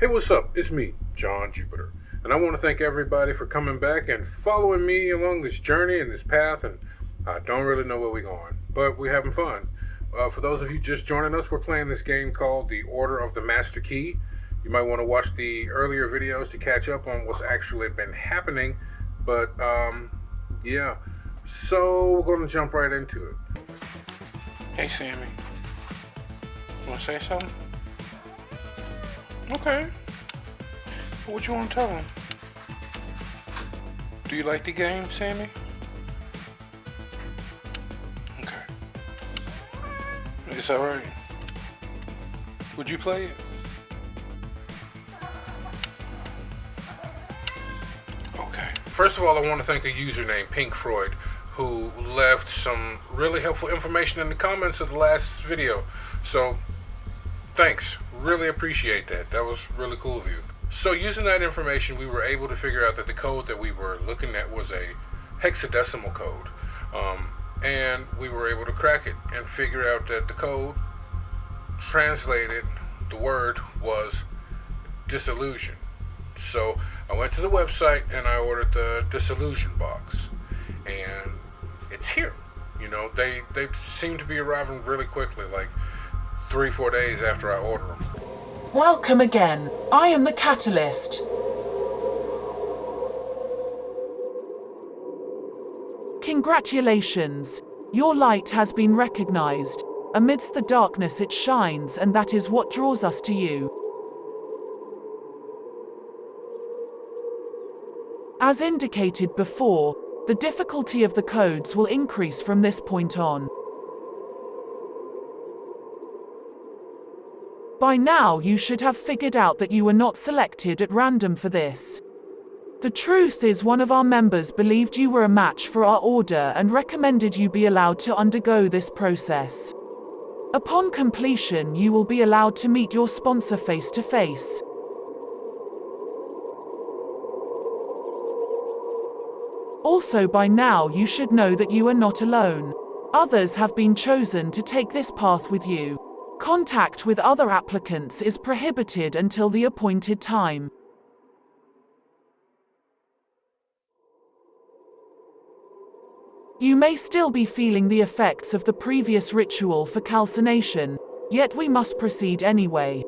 Hey, what's up? It's me, John Jupiter. And I want to thank everybody for coming back and following me along this journey and this path. And I don't really know where we're going, but we're having fun. For those of you just joining us, we're playing this game called The Order of the Master Key. You might want to watch the earlier videos to catch up on what's actually been happening. But, yeah. So, we're going to jump right into it. Hey, Sammy. Want to say something? Okay. What you want to tell him? Do you like the game, Sammy? Okay. It's alright. Would you play it? Okay. First of all, I want to thank a user named Pink Freud who left some really helpful information in the comments of the last video. So, thanks. Really appreciate that. That was really cool of you. So using that information, we were able to figure out that the code that we were looking at was a hexadecimal code. And we were able to crack it and figure out that the code translated, the word was disillusion. So I went to the website and I ordered the disillusion box. And it's here. You know, they seem to be arriving really quickly, like 3-4 days after I order them. Welcome again. I am the Catalyst. Congratulations. Your light has been recognized. Amidst the darkness it shines, and that is what draws us to you. As indicated before, the difficulty of the codes will increase from this point on. By now you should have figured out that you were not selected at random for this. The truth is, one of our members believed you were a match for our order and recommended you be allowed to undergo this process. Upon completion, you will be allowed to meet your sponsor face to face. Also, by now you should know that you are not alone. Others have been chosen to take this path with you. Contact with other applicants is prohibited until the appointed time. You may still be feeling the effects of the previous ritual for calcination, yet we must proceed anyway.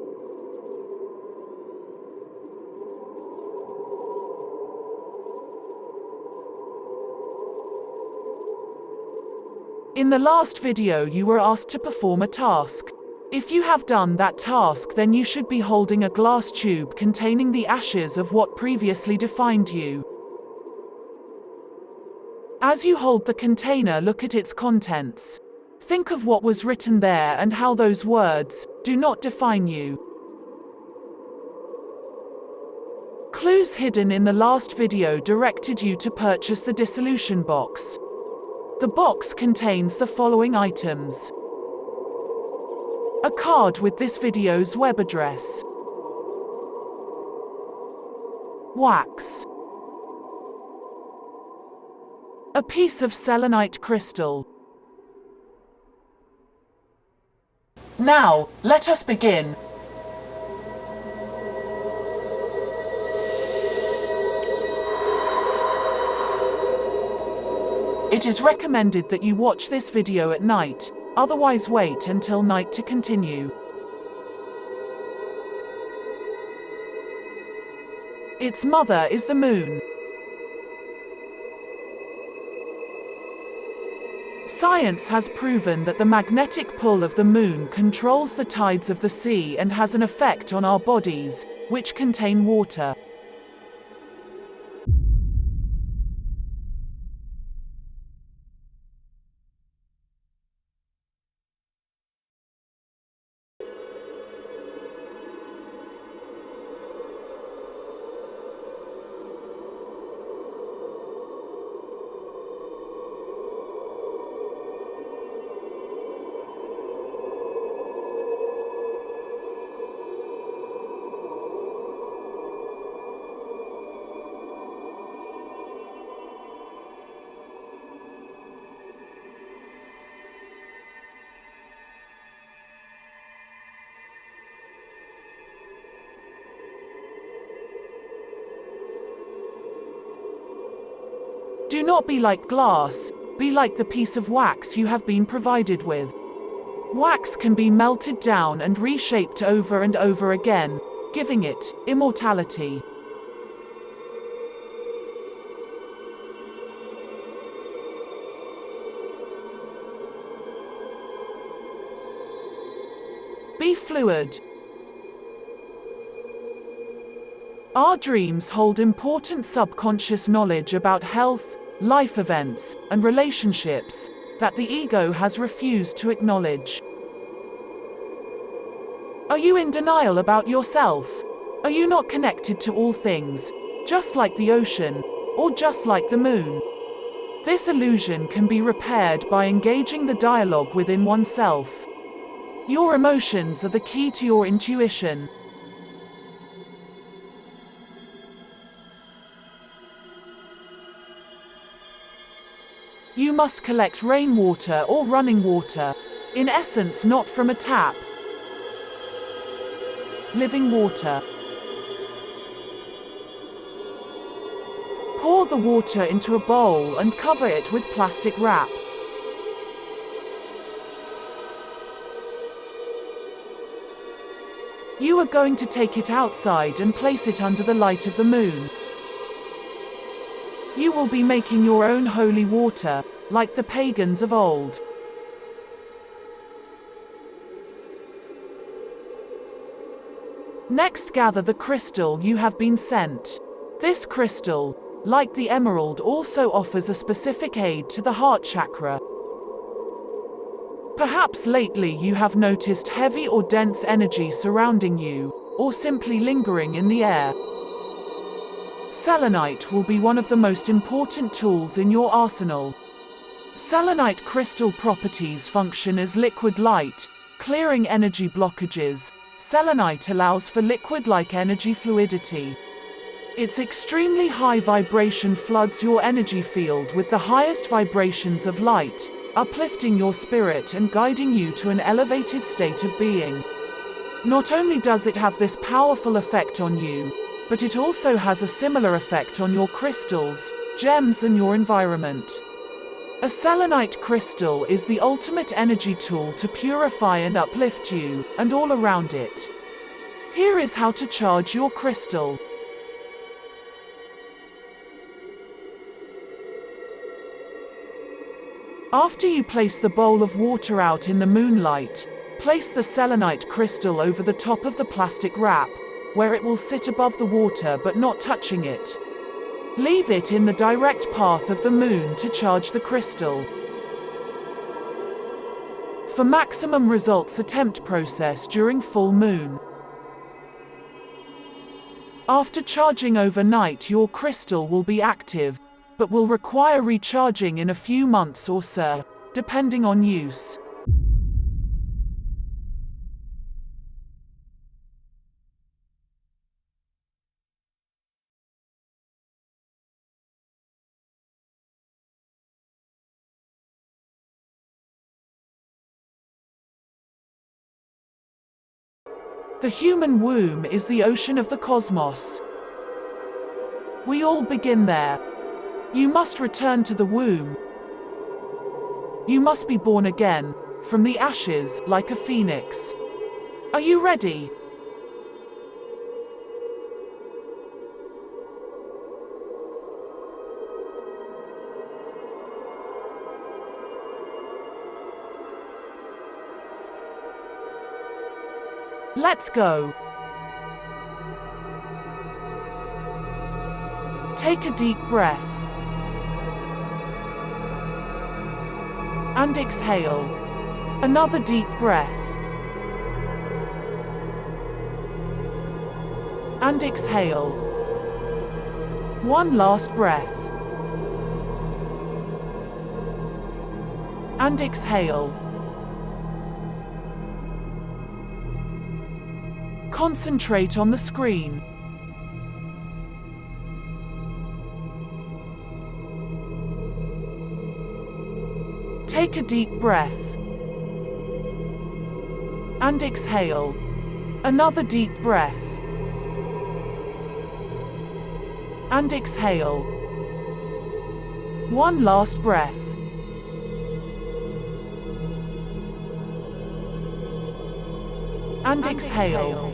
In the last video you were asked to perform a task. If you have done that task, then you should be holding a glass tube containing the ashes of what previously defined you. As you hold the container, look at its contents. Think of what was written there and how those words do not define you. Clues hidden in the last video directed you to purchase the dissolution box. The box contains the following items: a card with this video's web address, wax, a piece of selenite crystal. Now, let us begin. It is recommended that you watch this video at night, otherwise wait until night to continue. Its mother is the moon. Science has proven that the magnetic pull of the moon controls the tides of the sea and has an effect on our bodies, which contain water. Do not be like glass, be like the piece of wax you have been provided with. Wax can be melted down and reshaped over and over again, giving it immortality. Be fluid. Our dreams hold important subconscious knowledge about health, life events, and relationships that the ego has refused to acknowledge. Are you in denial about yourself? Are you not connected to all things, just like the ocean, or just like the moon? This illusion can be repaired by engaging the dialogue within oneself. Your emotions are the key to your intuition. You must collect rainwater or running water, in essence not from a tap. Living water. Pour the water into a bowl and cover it with plastic wrap. You are going to take it outside and place it under the light of the moon. You will be making your own holy water, like the pagans of old. Next, gather the crystal you have been sent. This crystal, like the emerald, also offers a specific aid to the heart chakra. Perhaps lately you have noticed heavy or dense energy surrounding you, or simply lingering in the air. Selenite will be one of the most important tools in your arsenal. Selenite crystal properties function as liquid light, clearing energy blockages. Selenite allows for liquid-like energy fluidity. Its extremely high vibration floods your energy field with the highest vibrations of light, uplifting your spirit and guiding you to an elevated state of being. Not only does it have this powerful effect on you, but it also has a similar effect on your crystals, gems, and your environment. A selenite crystal is the ultimate energy tool to purify and uplift you, and all around it. Here is how to charge your crystal. After you place the bowl of water out in the moonlight, place the selenite crystal over the top of the plastic wrap, where it will sit above the water but not touching it. Leave it in the direct path of the moon to charge the crystal. For maximum results, attempt process during full moon. After charging overnight, your crystal will be active, but will require recharging in a few months or so, depending on use. The human womb is the ocean of the cosmos. We all begin there. You must return to the womb. You must be born again, from the ashes, like a phoenix. Are you ready? Let's go. Take a deep breath. And exhale. Another deep breath. And exhale. One last breath. And exhale. Concentrate on the screen. Take a deep breath. And exhale. Another deep breath. And exhale. One last breath. And exhale.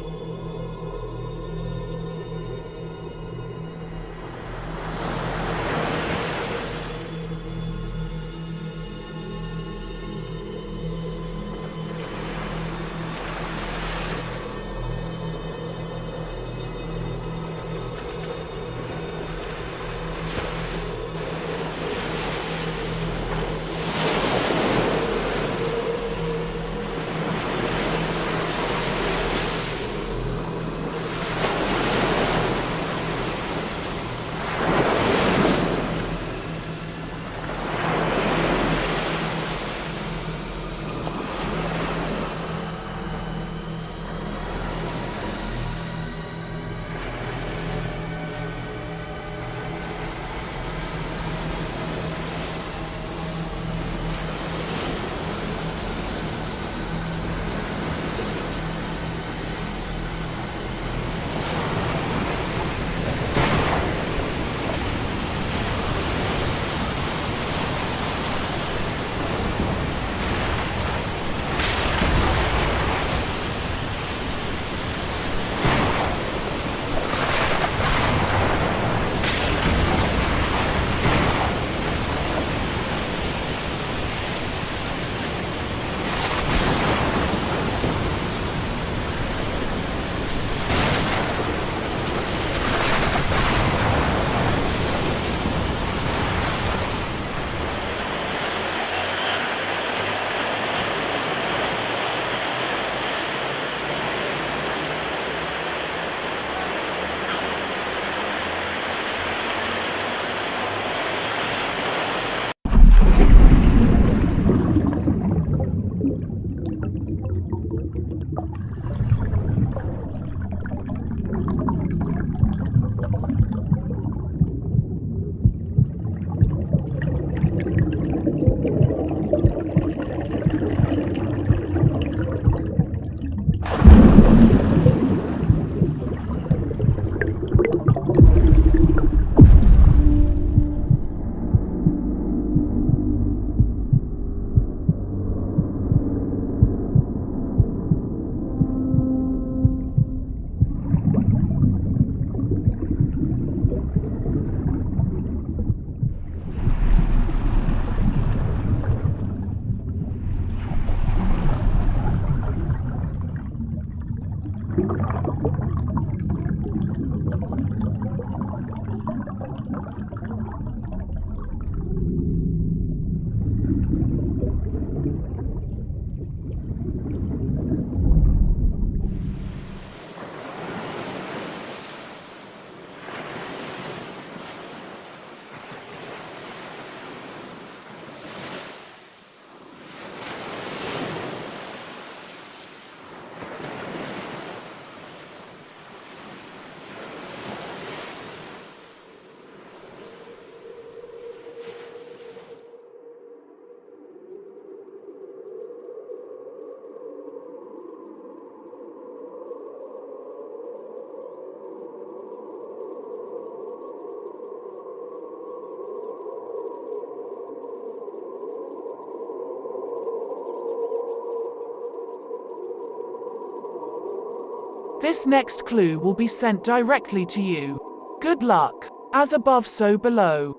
This next clue will be sent directly to you. Good luck. As above, so below.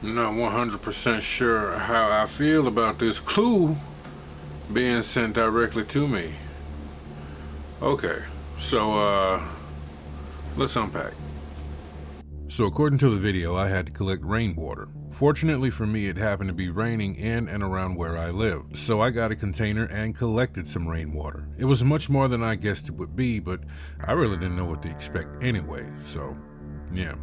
I'm not 100% sure how I feel about this clue being sent directly to me. Okay, so let's unpack. So according to the video, I had to collect rainwater. Fortunately for me, it happened to be raining in and around where I live. So I got a container and collected some rainwater. It was much more than I guessed it would be, but I really didn't know what to expect anyway, so yeah.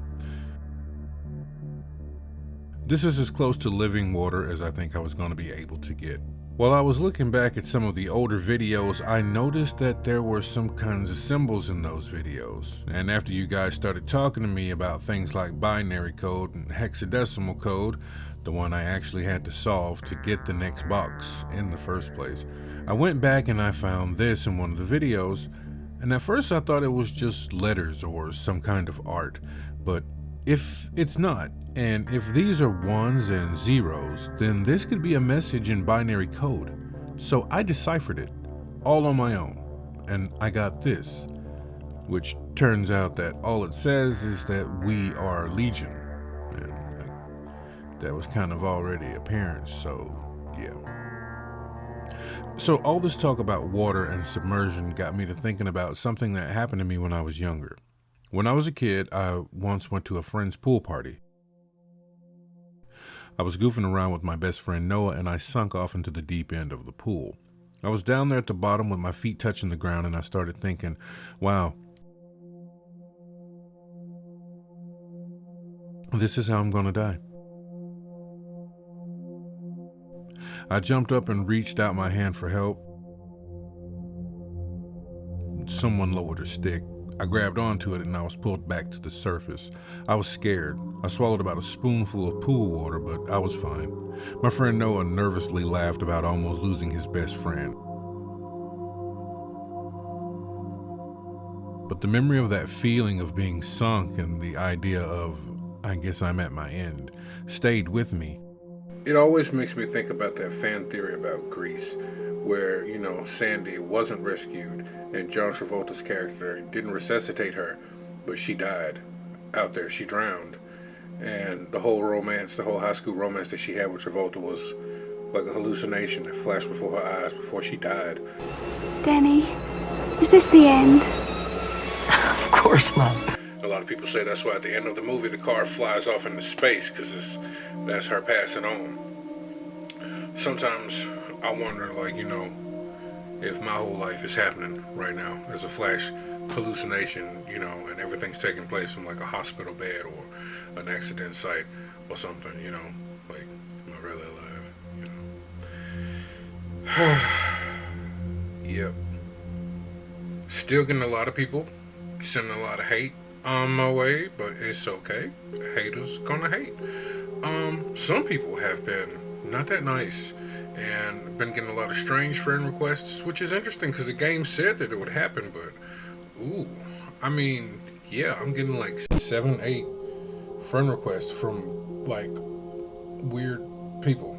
This is as close to living water as I think I was going to be able to get. While I was looking back at some of the older videos, I noticed that there were some kinds of symbols in those videos. And after you guys started talking to me about things like binary code and hexadecimal code, the one I actually had to solve to get the next box in the first place, I went back and I found this in one of the videos. And at first I thought it was just letters or some kind of art, but if it's not, and if these are ones and zeros, then this could be a message in binary code. So I deciphered it, all on my own, and I got this, which turns out that all it says is that we are Legion, and that was kind of already apparent, so yeah. So all this talk about water and submersion got me to thinking about something that happened to me when I was younger. When I was a kid, I once went to a friend's pool party. I was goofing around with my best friend Noah, and I sunk off into the deep end of the pool. I was down there at the bottom with my feet touching the ground, and I started thinking, wow, this is how I'm gonna die. I jumped up and reached out my hand for help. Someone lowered a stick. I grabbed onto it and I was pulled back to the surface. I was scared. I swallowed about a spoonful of pool water, but I was fine. My friend Noah nervously laughed about almost losing his best friend. But the memory of that feeling of being sunk and the idea of, I guess I'm at my end, stayed with me. It always makes me think about that fan theory about Grease, where, Sandy wasn't rescued and John Travolta's character didn't resuscitate her, but she died out there. She drowned. And the whole romance, the whole high school romance that she had with Travolta was like a hallucination that flashed before her eyes before she died. Denny, is this the end? Of course not. A lot of people say that's why at the end of the movie the car flies off into space, because that's her passing on. Sometimes I wonder, if my whole life is happening right now as a flash hallucination, and everything's taking place from like a hospital bed or an accident site or something, like, am I really alive, Yep. Still getting a lot of people sending a lot of hate on my way, but it's okay. Haters gonna hate. Some people have been not that nice and been getting a lot of strange friend requests, which is interesting because the game said that it would happen, but I'm getting like 7, 8 friend requests from like weird people.